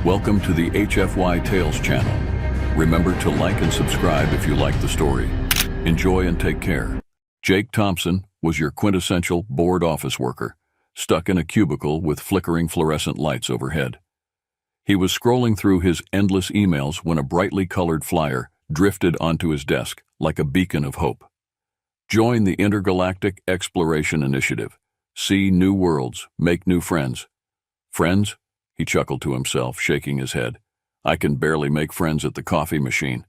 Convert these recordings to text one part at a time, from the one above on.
Welcome to the HFY Tales channel. Remember to like and subscribe if you like the story. Enjoy and take care. Jake Thompson was your quintessential bored office worker, stuck in a cubicle with flickering fluorescent lights overhead. He was scrolling through his endless emails when a brightly colored flyer drifted onto his desk like a beacon of hope. Join the Intergalactic Exploration Initiative. See new worlds, make new friends. Friends? He chuckled to himself, shaking his head. I can barely make friends at the coffee machine.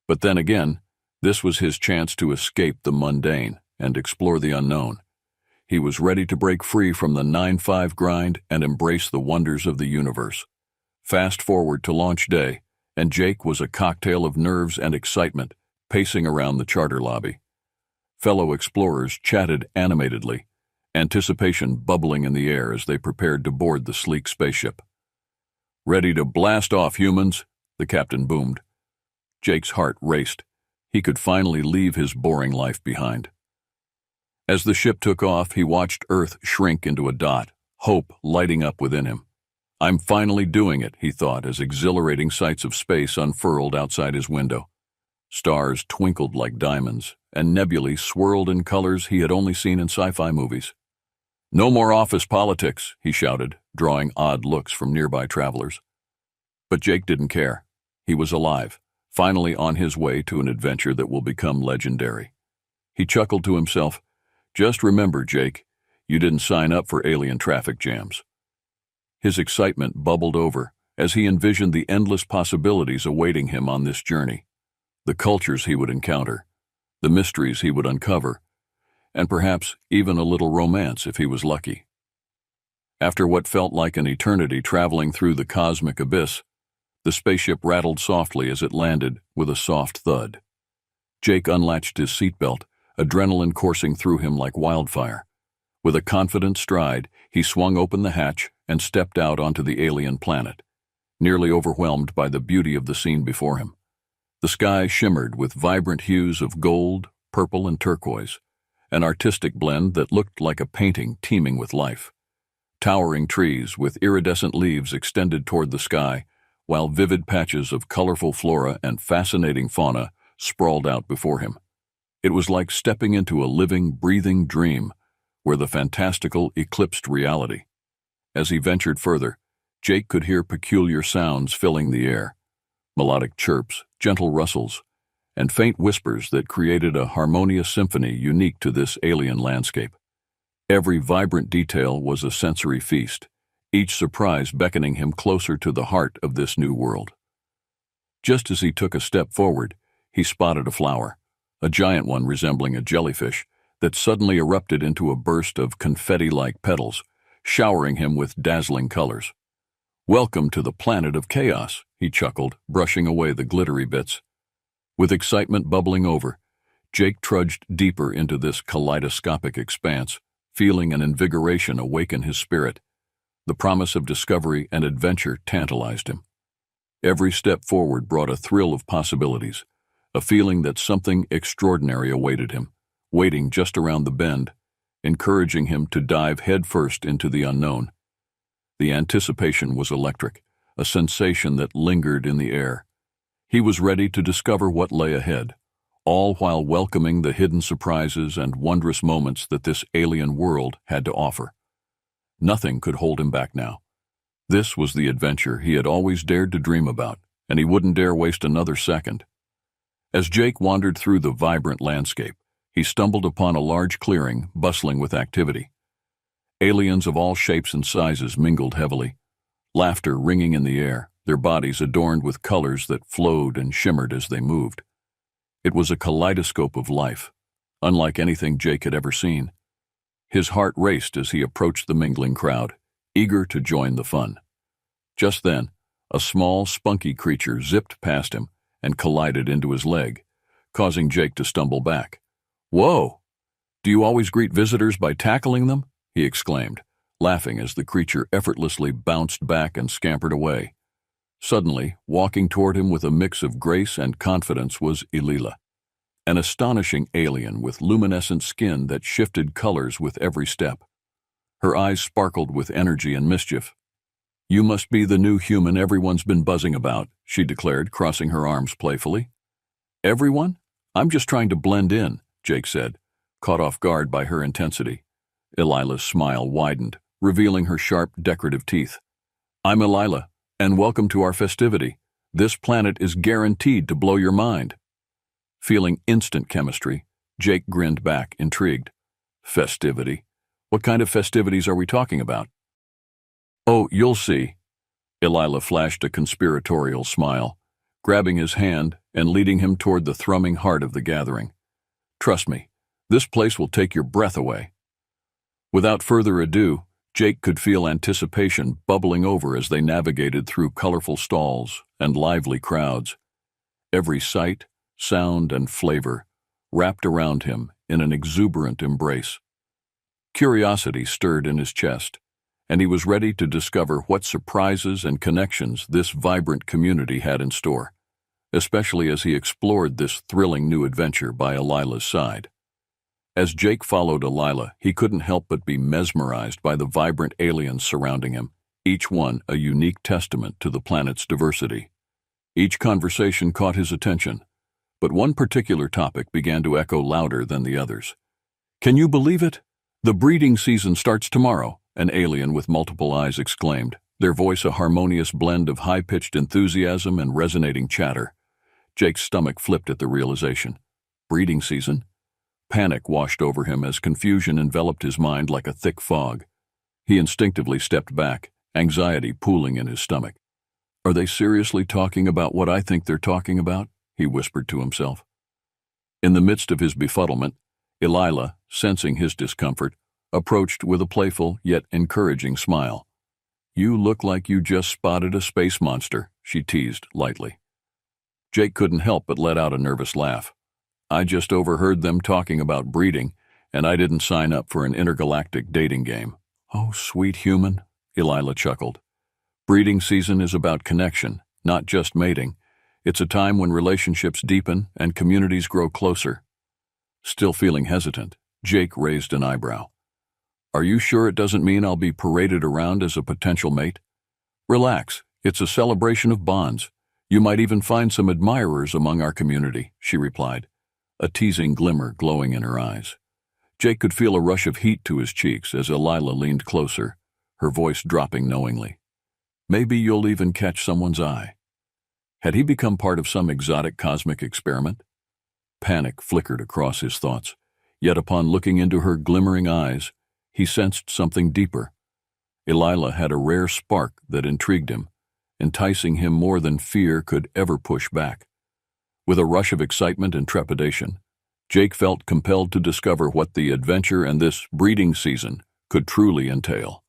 But then again, this was his chance to escape the mundane and explore the unknown. He was ready to break free from the 9-5 grind and embrace the wonders of the universe. Fast forward to launch day, and Jake was a cocktail of nerves and excitement, pacing around the charter lobby. Fellow explorers chatted animatedly, anticipation bubbling in the air as they prepared to board the sleek spaceship. Ready to blast off, humans, the captain boomed. Jake's heart raced. He could finally leave his boring life behind. As the ship took off, he watched Earth shrink into a dot, hope lighting up within him. I'm finally doing it, he thought, as exhilarating sights of space unfurled outside his window. Stars twinkled like diamonds, and nebulae swirled in colors he had only seen in sci-fi movies. No more office politics, he shouted, drawing odd looks from nearby travelers. But Jake didn't care. He was alive, finally on his way to an adventure that will become legendary. He chuckled to himself, just remember, Jake, you didn't sign up for alien traffic jams. His excitement bubbled over as he envisioned the endless possibilities awaiting him on this journey, the cultures he would encounter, the mysteries he would uncover, and perhaps even a little romance if he was lucky. After what felt like an eternity traveling through the cosmic abyss, the spaceship rattled softly as it landed with a soft thud. Jake unlatched his seatbelt, adrenaline coursing through him like wildfire. With a confident stride, he swung open the hatch and stepped out onto the alien planet, nearly overwhelmed by the beauty of the scene before him. The sky shimmered with vibrant hues of gold, purple, and turquoise, an artistic blend that looked like a painting teeming with life. Towering trees with iridescent leaves extended toward the sky, while vivid patches of colorful flora and fascinating fauna sprawled out before him. It was like stepping into a living, breathing dream, where the fantastical eclipsed reality. As he ventured further, Jake could hear peculiar sounds filling the air, melodic chirps, gentle rustles, and faint whispers that created a harmonious symphony unique to this alien landscape. Every vibrant detail was a sensory feast, each surprise beckoning him closer to the heart of this new world. Just as he took a step forward, he spotted a flower, a giant one resembling a jellyfish, that suddenly erupted into a burst of confetti-like petals, showering him with dazzling colors. Welcome to the planet of chaos, he chuckled, brushing away the glittery bits. With excitement bubbling over, Jake trudged deeper into this kaleidoscopic expanse, feeling an invigoration awaken his spirit. The promise of discovery and adventure tantalized him. Every step forward brought a thrill of possibilities, a feeling that something extraordinary awaited him, waiting just around the bend, encouraging him to dive headfirst into the unknown. The anticipation was electric, a sensation that lingered in the air. He was ready to discover what lay ahead, all while welcoming the hidden surprises and wondrous moments that this alien world had to offer. Nothing could hold him back now. This was the adventure he had always dared to dream about, and he wouldn't dare waste another second. As Jake wandered through the vibrant landscape, he stumbled upon a large clearing bustling with activity. Aliens of all shapes and sizes mingled heavily, laughter ringing in the air, their bodies adorned with colors that flowed and shimmered as they moved. It was a kaleidoscope of life, unlike anything Jake had ever seen. His heart raced as he approached the mingling crowd, eager to join the fun. Just then, a small, spunky creature zipped past him and collided into his leg, causing Jake to stumble back. Whoa! Do you always greet visitors by tackling them? He exclaimed, laughing as the creature effortlessly bounced back and scampered away. Suddenly, walking toward him with a mix of grace and confidence was Elila, an astonishing alien with luminescent skin that shifted colors with every step. Her eyes sparkled with energy and mischief. You must be the new human everyone's been buzzing about, she declared, crossing her arms playfully. Everyone? I'm just trying to blend in, Jake said, caught off guard by her intensity. Elila's smile widened, revealing her sharp, decorative teeth. I'm Elila, and welcome to our festivity. This planet is guaranteed to blow your mind. Feeling instant chemistry, Jake grinned back, intrigued. Festivity? What kind of festivities are we talking about? Oh, you'll see. Elila flashed a conspiratorial smile, grabbing his hand and leading him toward the thrumming heart of the gathering. Trust me, this place will take your breath away. Without further ado, Jake could feel anticipation bubbling over as they navigated through colorful stalls and lively crowds. Every sight, sound, and flavor wrapped around him in an exuberant embrace. Curiosity stirred in his chest, and he was ready to discover what surprises and connections this vibrant community had in store, especially as he explored this thrilling new adventure by Elila's side. As Jake followed Elila, he couldn't help but be mesmerized by the vibrant aliens surrounding him, each one a unique testament to the planet's diversity. Each conversation caught his attention, but one particular topic began to echo louder than the others. Can you believe it? The breeding season starts tomorrow, an alien with multiple eyes exclaimed, their voice a harmonious blend of high-pitched enthusiasm and resonating chatter. Jake's stomach flipped at the realization. Breeding season? Panic washed over him as confusion enveloped his mind like a thick fog. He instinctively stepped back, anxiety pooling in his stomach. Are they seriously talking about what I think they're talking about? He whispered to himself. In the midst of his befuddlement, Elila, sensing his discomfort, approached with a playful yet encouraging smile. You look like you just spotted a space monster, she teased lightly. Jake couldn't help but let out a nervous laugh. I just overheard them talking about breeding, and I didn't sign up for an intergalactic dating game. Oh, sweet human, Elila chuckled. Breeding season is about connection, not just mating. It's a time when relationships deepen and communities grow closer. Still feeling hesitant, Jake raised an eyebrow. Are you sure it doesn't mean I'll be paraded around as a potential mate? Relax, it's a celebration of bonds. You might even find some admirers among our community, she replied, a teasing glimmer glowing in her eyes. Jake could feel a rush of heat to his cheeks as Elila leaned closer, her voice dropping knowingly. Maybe you'll even catch someone's eye. Had he become part of some exotic cosmic experiment? Panic flickered across his thoughts, yet upon looking into her glimmering eyes, he sensed something deeper. Elila had a rare spark that intrigued him, enticing him more than fear could ever push back. With a rush of excitement and trepidation, Jake felt compelled to discover what the adventure and this breeding season could truly entail.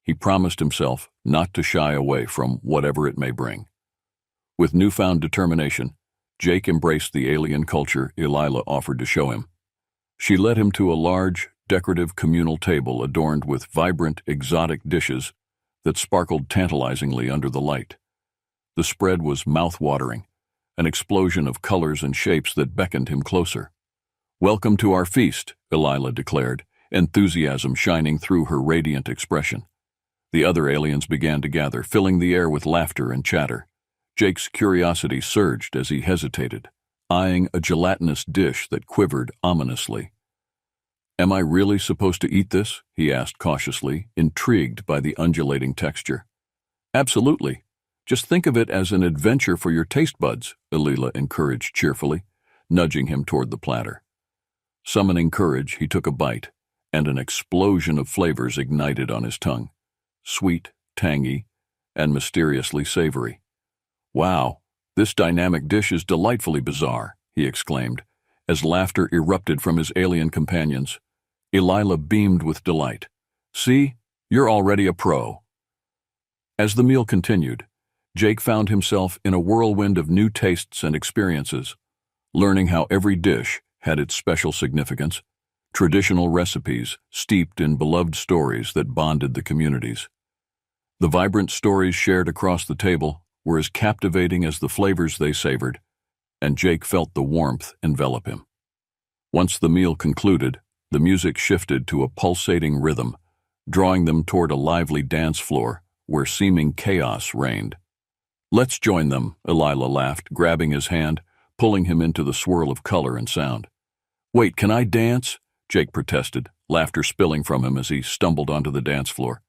He promised himself not to shy away from whatever it may bring. With newfound determination, Jake embraced the alien culture Elila offered to show him. She led him to a large, decorative communal table adorned with vibrant, exotic dishes that sparkled tantalizingly under the light. The spread was mouth-watering, an explosion of colors and shapes that beckoned him closer. Welcome to our feast, Elila declared, enthusiasm shining through her radiant expression. The other aliens began to gather, filling the air with laughter and chatter. Jake's curiosity surged as he hesitated, eyeing a gelatinous dish that quivered ominously. Am I really supposed to eat this? He asked cautiously, intrigued by the undulating texture. Absolutely. Just think of it as an adventure for your taste buds, Elila encouraged cheerfully, nudging him toward the platter. Summoning courage, he took a bite, and an explosion of flavors ignited on his tongue. Sweet, tangy, and mysteriously savory. Wow, this dynamic dish is delightfully bizarre, he exclaimed, as laughter erupted from his alien companions. Elila beamed with delight. See, you're already a pro. As the meal continued, Jake found himself in a whirlwind of new tastes and experiences, learning how every dish had its special significance, traditional recipes steeped in beloved stories that bonded the communities. The vibrant stories shared across the table were as captivating as the flavors they savored, and Jake felt the warmth envelop him. Once the meal concluded, the music shifted to a pulsating rhythm, drawing them toward a lively dance floor where seeming chaos reigned. "Let's join them," Elila laughed, grabbing his hand, pulling him into the swirl of color and sound. "Wait, can I dance?" Jake protested, laughter spilling from him as he stumbled onto the dance floor.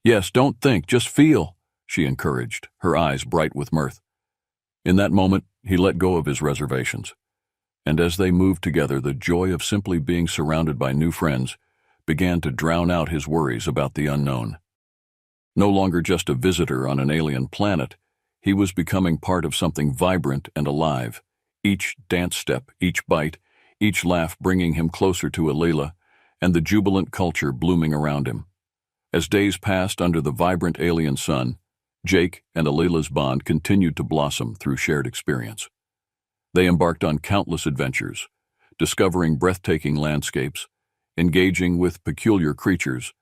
"Yes, don't think, just feel," she encouraged, her eyes bright with mirth. In that moment, he let go of his reservations. And as they moved together, the joy of simply being surrounded by new friends began to drown out his worries about the unknown. No longer just a visitor on an alien planet, he was becoming part of something vibrant and alive, each dance step, each bite, each laugh bringing him closer to Elila and the jubilant culture blooming around him. As days passed under the vibrant alien sun, Jake and Elila's bond continued to blossom through shared experience. They embarked on countless adventures, discovering breathtaking landscapes, engaging with peculiar creatures,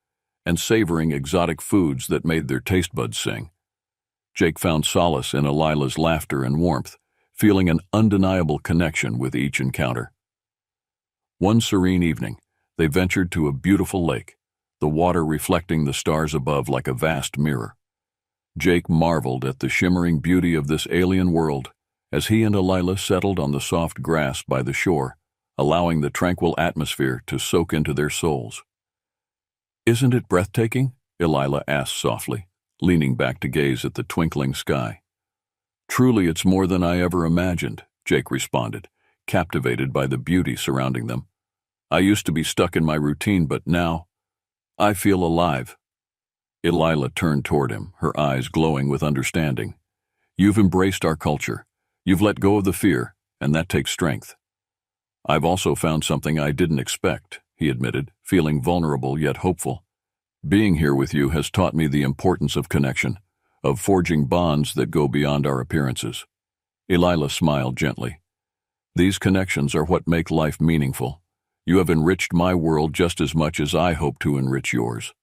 and savoring exotic foods that made their taste buds sing. Jake found solace in Elila's laughter and warmth, feeling an undeniable connection with each encounter. One serene evening, they ventured to a beautiful lake, the water reflecting the stars above like a vast mirror. Jake marveled at the shimmering beauty of this alien world as he and Elila settled on the soft grass by the shore, allowing the tranquil atmosphere to soak into their souls. "Isn't it breathtaking?" Elila asked softly, leaning back to gaze at the twinkling sky. "Truly, it's more than I ever imagined," Jake responded, captivated by the beauty surrounding them. "I used to be stuck in my routine, but now I feel alive." Elila turned toward him, her eyes glowing with understanding. "You've embraced our culture. You've let go of the fear, and that takes strength." "I've also found something I didn't expect," he admitted, feeling vulnerable yet hopeful. "Being here with you has taught me the importance of connection, of forging bonds that go beyond our appearances." Elila smiled gently. "These connections are what make life meaningful. You have enriched my world just as much as I hope to enrich yours."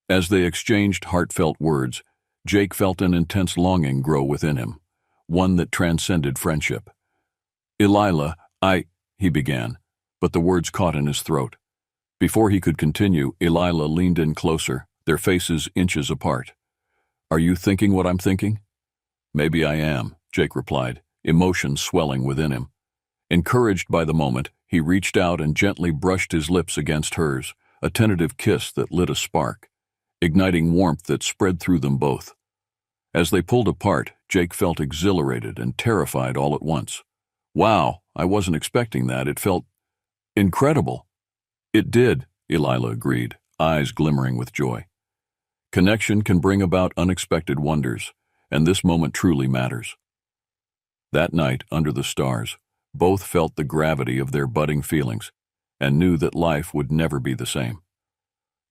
As they exchanged heartfelt words, Jake felt an intense longing grow within him, one that transcended friendship. "Elila, he began, but the words caught in his throat. Before he could continue, Elila leaned in closer, their faces inches apart. "Are you thinking what I'm thinking?" "Maybe I am," Jake replied, emotion swelling within him. Encouraged by the moment, he reached out and gently brushed his lips against hers, a tentative kiss that lit a spark, igniting warmth that spread through them both. As they pulled apart, Jake felt exhilarated and terrified all at once. "Wow, I wasn't expecting that. It felt incredible." "It did," Elila agreed, eyes glimmering with joy. Connection can bring about unexpected wonders, and this moment truly matters. That night, under the stars, both felt the gravity of their budding feelings and knew that life would never be the same.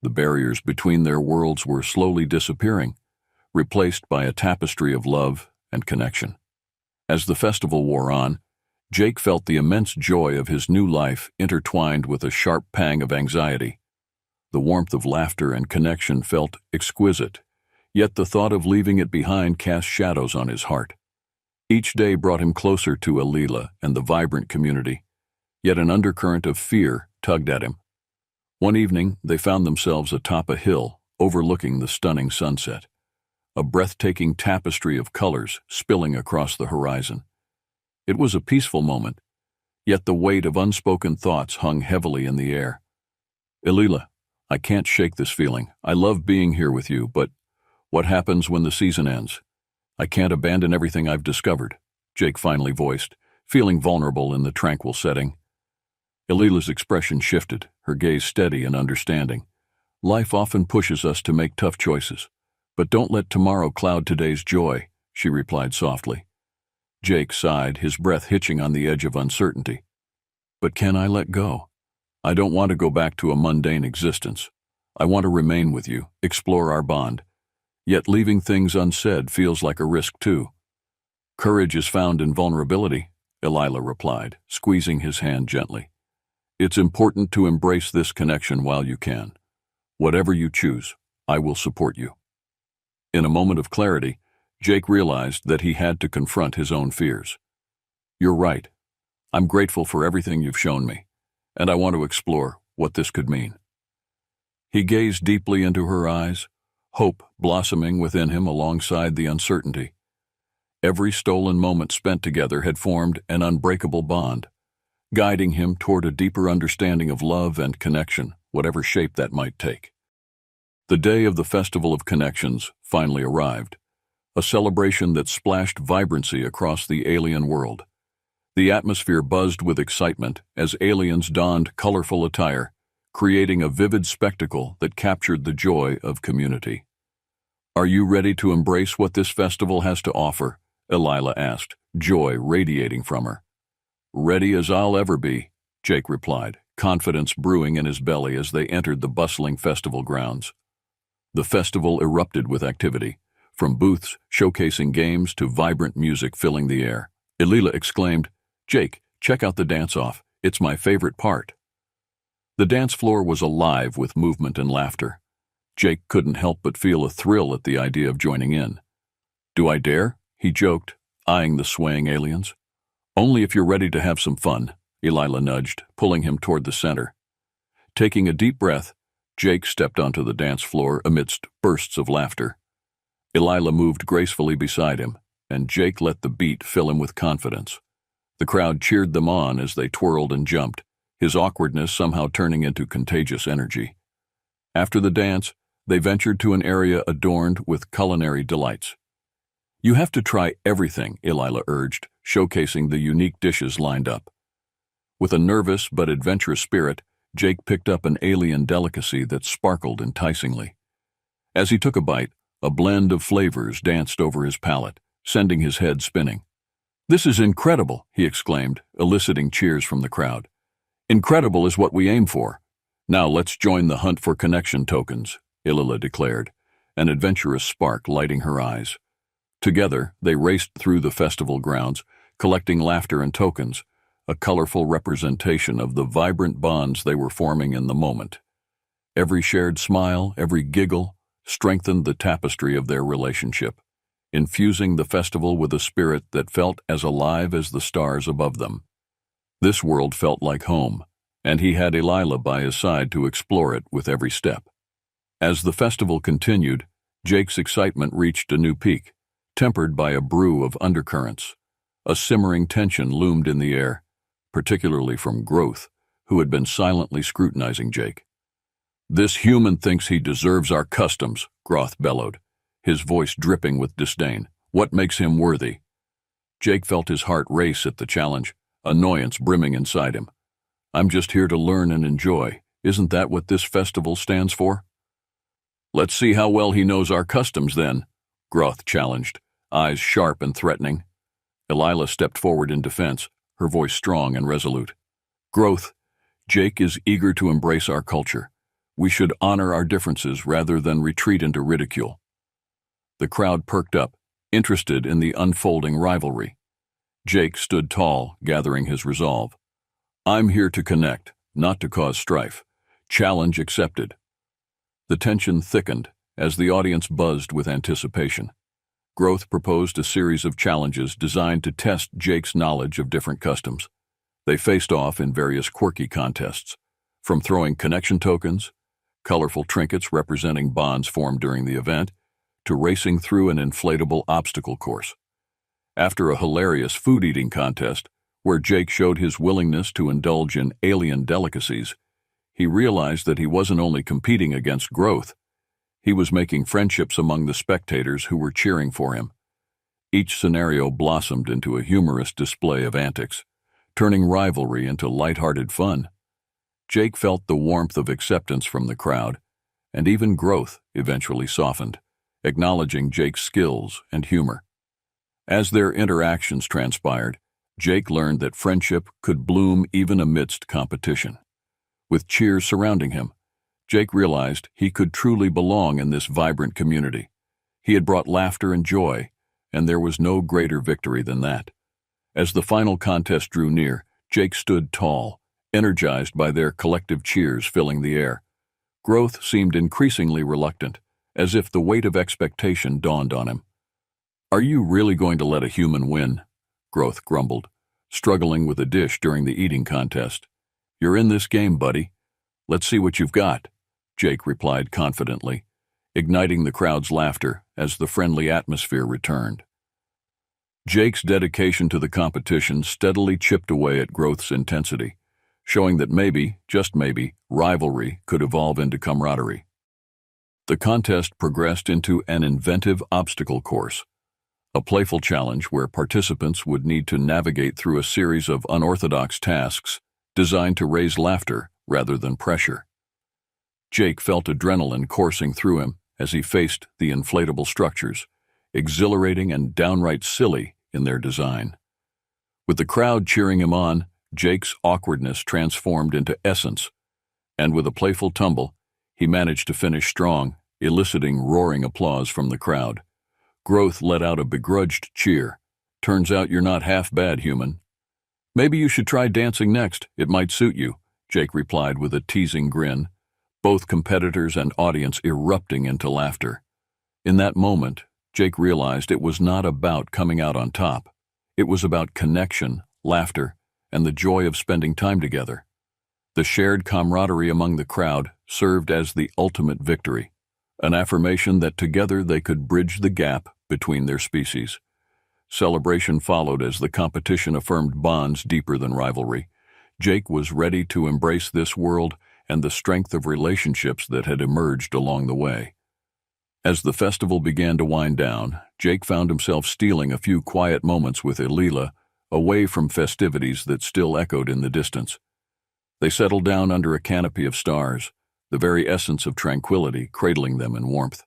The barriers between their worlds were slowly disappearing, replaced by a tapestry of love and connection. As the festival wore on, Jake felt the immense joy of his new life intertwined with a sharp pang of anxiety. The warmth of laughter and connection felt exquisite, yet the thought of leaving it behind cast shadows on his heart. Each day brought him closer to Elila and the vibrant community, yet an undercurrent of fear tugged at him. One evening, they found themselves atop a hill overlooking the stunning sunset, a breathtaking tapestry of colors spilling across the horizon. It was a peaceful moment, yet the weight of unspoken thoughts hung heavily in the air. "Elila, I can't shake this feeling. I love being here with you, but what happens when the season ends? I can't abandon everything I've discovered," Jake finally voiced, feeling vulnerable in the tranquil setting. Elila's expression shifted, her gaze steady and understanding. "Life often pushes us to make tough choices, but don't let tomorrow cloud today's joy," she replied softly. Jake sighed, his breath hitching on the edge of uncertainty. "But can I let go? I don't want to go back to a mundane existence. I want to remain with you, explore our bond. Yet leaving things unsaid feels like a risk too." "Courage is found in vulnerability," Elila replied, squeezing his hand gently. "It's important to embrace this connection while you can. Whatever you choose, I will support you." In a moment of clarity, Jake realized that he had to confront his own fears. "You're right. I'm grateful for everything you've shown me, and I want to explore what this could mean." He gazed deeply into her eyes, hope blossoming within him alongside the uncertainty. Every stolen moment spent together had formed an unbreakable bond, guiding him toward a deeper understanding of love and connection, whatever shape that might take. The day of the Festival of Connections finally arrived, a celebration that splashed vibrancy across the alien world. The atmosphere buzzed with excitement as aliens donned colorful attire, creating a vivid spectacle that captured the joy of community. "Are you ready to embrace what this festival has to offer?" Elila asked, joy radiating from her. "Ready as I'll ever be," Jake replied, confidence brewing in his belly as they entered the bustling festival grounds. The festival erupted with activity, from booths showcasing games to vibrant music filling the air. Elila exclaimed, "Jake, check out the dance-off. It's my favorite part." The dance floor was alive with movement and laughter. Jake couldn't help but feel a thrill at the idea of joining in. "Do I dare?" he joked, eyeing the swaying aliens. "Only if you're ready to have some fun," Elila nudged, pulling him toward the center. Taking a deep breath, Jake stepped onto the dance floor amidst bursts of laughter. Elila moved gracefully beside him, and Jake let the beat fill him with confidence. The crowd cheered them on as they twirled and jumped, his awkwardness somehow turning into contagious energy. After the dance, they ventured to an area adorned with culinary delights. "You have to try everything," Elila urged, showcasing the unique dishes lined up. With a nervous but adventurous spirit, Jake picked up an alien delicacy that sparkled enticingly. As he took a bite, a blend of flavors danced over his palate, sending his head spinning. "This is incredible," he exclaimed, eliciting cheers from the crowd. "Incredible is what we aim for. Now let's join the hunt for connection tokens," Elila declared, an adventurous spark lighting her eyes. Together, they raced through the festival grounds, collecting laughter and tokens, a colorful representation of the vibrant bonds they were forming in the moment. Every shared smile, every giggle, strengthened the tapestry of their relationship, infusing the festival with a spirit that felt as alive as the stars above them. This world felt like home, and he had Elila by his side to explore it with every step. As the festival continued, Jake's excitement reached a new peak, tempered by a brew of undercurrents. A simmering tension loomed in the air, particularly from Growth, who had been silently scrutinizing Jake. "This human thinks he deserves our customs," Groth bellowed, his voice dripping with disdain. "What makes him worthy?" Jake felt his heart race at the challenge, annoyance brimming inside him. "I'm just here to learn and enjoy. Isn't that what this festival stands for?" "Let's see how well he knows our customs, then," Groth challenged, eyes sharp and threatening. Elila stepped forward in defense, her voice strong and resolute. "Growth, Jake is eager to embrace our culture. We should honor our differences rather than retreat into ridicule." The crowd perked up, interested in the unfolding rivalry. Jake stood tall, gathering his resolve. "I'm here to connect, not to cause strife. Challenge accepted." The tension thickened as the audience buzzed with anticipation. Growth proposed a series of challenges designed to test Jake's knowledge of different customs. They faced off in various quirky contests, from throwing connection tokens, colorful trinkets representing bonds formed during the event, to racing through an inflatable obstacle course. After a hilarious food-eating contest, where Jake showed his willingness to indulge in alien delicacies, he realized that he wasn't only competing against Growth, he was making friendships among the spectators who were cheering for him. Each scenario blossomed into a humorous display of antics, turning rivalry into lighthearted fun. Jake felt the warmth of acceptance from the crowd, and even Growth eventually softened, acknowledging Jake's skills and humor. As their interactions transpired, Jake learned that friendship could bloom even amidst competition. With cheers surrounding him, Jake realized he could truly belong in this vibrant community. He had brought laughter and joy, and there was no greater victory than that. As the final contest drew near, Jake stood tall, energized by their collective cheers filling the air. Growth seemed increasingly reluctant, as if the weight of expectation dawned on him. "Are you really going to let a human win?" Growth grumbled, struggling with a dish during the eating contest. "You're in this game, buddy. Let's see what you've got," Jake replied confidently, igniting the crowd's laughter as the friendly atmosphere returned. Jake's dedication to the competition steadily chipped away at growth's intensity, showing that maybe, just maybe, rivalry could evolve into camaraderie. The contest progressed into an inventive obstacle course, a playful challenge where participants would need to navigate through a series of unorthodox tasks designed to raise laughter rather than pressure. Jake felt adrenaline coursing through him as he faced the inflatable structures, exhilarating and downright silly in their design. With the crowd cheering him on, Jake's awkwardness transformed into essence, and with a playful tumble, he managed to finish strong, eliciting roaring applause from the crowd. Growth let out a begrudged cheer. "Turns out you're not half bad, human." "Maybe you should try dancing next. It might suit you," Jake replied with a teasing grin, both competitors and audience erupting into laughter. In that moment, Jake realized it was not about coming out on top. It was about connection, laughter, and the joy of spending time together. The shared camaraderie among the crowd served as the ultimate victory, an affirmation that together they could bridge the gap between their species. Celebration followed as the competition affirmed bonds deeper than rivalry. Jake was ready to embrace this world and the strength of relationships that had emerged along the way. As the festival began to wind down, Jake found himself stealing a few quiet moments with Elila, away from festivities that still echoed in the distance. They settled down under a canopy of stars, the very essence of tranquility cradling them in warmth.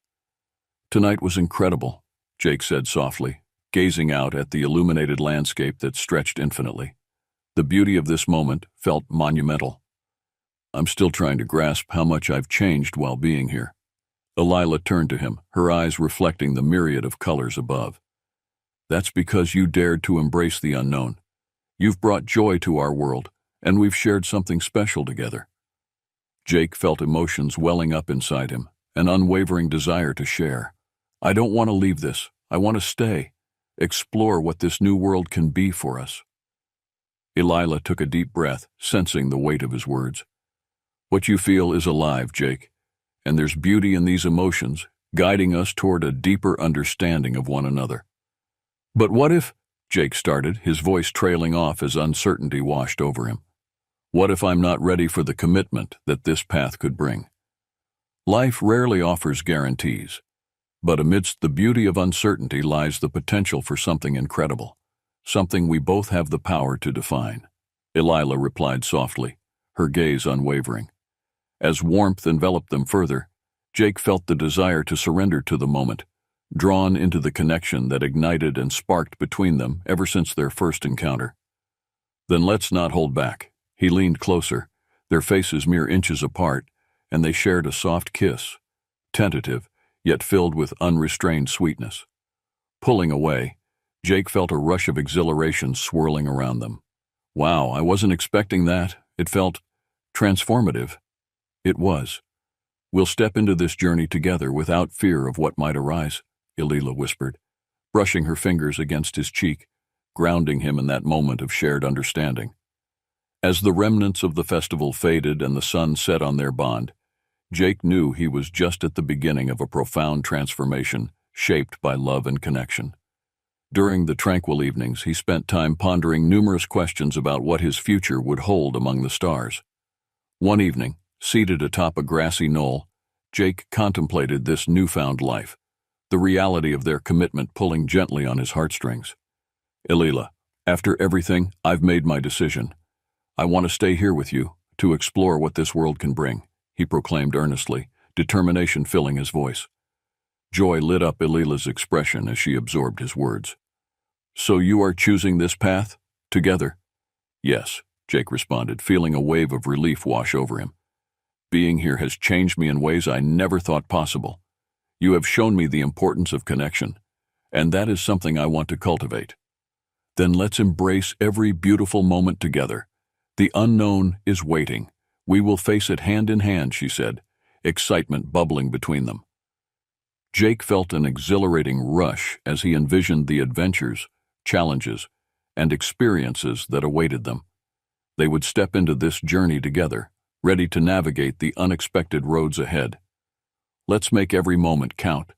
"Tonight was incredible," Jake said softly, gazing out at the illuminated landscape that stretched infinitely. The beauty of this moment felt monumental. "I'm still trying to grasp how much I've changed while being here." Elila turned to him, her eyes reflecting the myriad of colors above. "That's because you dared to embrace the unknown. You've brought joy to our world, and we've shared something special together." Jake felt emotions welling up inside him, an unwavering desire to share. "I don't want to leave this. I want to stay, explore what this new world can be for us." Elila took a deep breath, sensing the weight of his words. "What you feel is alive, Jake, and there's beauty in these emotions, guiding us toward a deeper understanding of one another." "But what if—" Jake started, his voice trailing off as uncertainty washed over him. "What if I'm not ready for the commitment that this path could bring?" Life rarely offers guarantees, but amidst the beauty of uncertainty lies the potential for something incredible, something we both have the power to define. Elila replied softly, her gaze unwavering. As warmth enveloped them further, Jake felt the desire to surrender to the moment, drawn into the connection that ignited and sparked between them ever since their first encounter. "Then let's not hold back." He leaned closer, their faces mere inches apart, and they shared a soft kiss, tentative, yet filled with unrestrained sweetness. Pulling away, Jake felt a rush of exhilaration swirling around them. "Wow, I wasn't expecting that." It felt transformative. It was. "We'll step into this journey together without fear of what might arise," Elila whispered, brushing her fingers against his cheek, grounding him in that moment of shared understanding. As the remnants of the festival faded and the sun set on their bond, Jake knew he was just at the beginning of a profound transformation shaped by love and connection. During the tranquil evenings, he spent time pondering numerous questions about what his future would hold among the stars. One evening, seated atop a grassy knoll, Jake contemplated this newfound life, the reality of their commitment pulling gently on his heartstrings. "Elila, after everything, I've made my decision. I want to stay here with you, to explore what this world can bring," he proclaimed earnestly, determination filling his voice. Joy lit up Elila's expression as she absorbed his words. "So you are choosing this path? Together?" "Yes," Jake responded, feeling a wave of relief wash over him. "Being here has changed me in ways I never thought possible. You have shown me the importance of connection, and that is something I want to cultivate." "Then let's embrace every beautiful moment together. The unknown is waiting. We will face it hand in hand," she said, excitement bubbling between them. Jake felt an exhilarating rush as he envisioned the adventures, challenges, and experiences that awaited them. They would step into this journey together, ready to navigate the unexpected roads ahead. Let's make every moment count.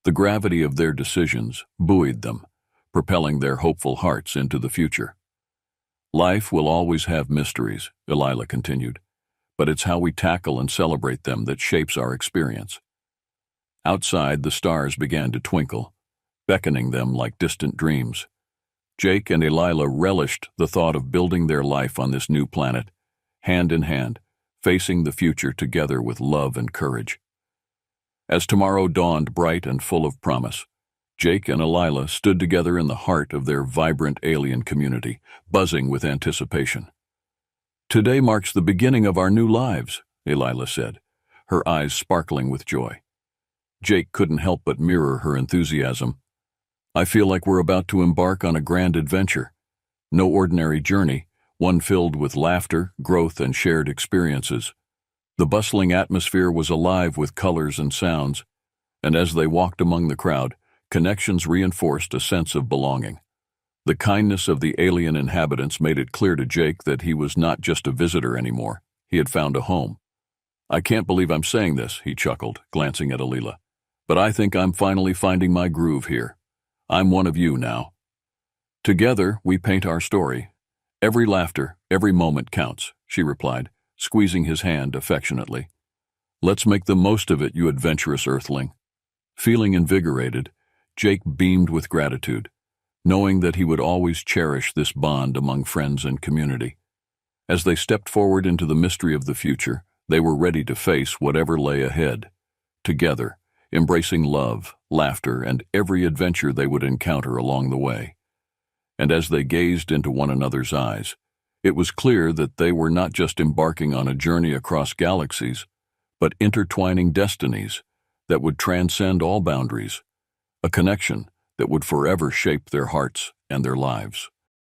The gravity of their decisions buoyed them, propelling their hopeful hearts into the future. Life will always have mysteries, Elila continued, but it's how we tackle and celebrate them that shapes our experience. Outside, the stars began to twinkle, beckoning them like distant dreams. Jake and Elila relished the thought of building their life on this new planet, hand in hand, facing the future together with love and courage. As tomorrow dawned bright and full of promise, Jake and Elila stood together in the heart of their vibrant alien community, buzzing with anticipation. Today marks the beginning of our new lives, Elila said, her eyes sparkling with joy. Jake couldn't help but mirror her enthusiasm. I feel like we're about to embark on a grand adventure. No ordinary journey, one filled with laughter, growth, and shared experiences. The bustling atmosphere was alive with colors and sounds, and as they walked among the crowd, connections reinforced a sense of belonging. The kindness of the alien inhabitants made it clear to Jake that he was not just a visitor anymore. He had found a home. I can't believe I'm saying this, he chuckled, glancing at Elila. But I think I'm finally finding my groove here. I'm one of you now. Together, we paint our story. Every laughter, every moment counts, she replied, squeezing his hand affectionately. Let's make the most of it, you adventurous earthling. Feeling invigorated, Jake beamed with gratitude, knowing that he would always cherish this bond among friends and community. As they stepped forward into the mystery of the future, they were ready to face whatever lay ahead. Together, embracing love, laughter, and every adventure they would encounter along the way. And as they gazed into one another's eyes, it was clear that they were not just embarking on a journey across galaxies, but intertwining destinies that would transcend all boundaries, a connection that would forever shape their hearts and their lives.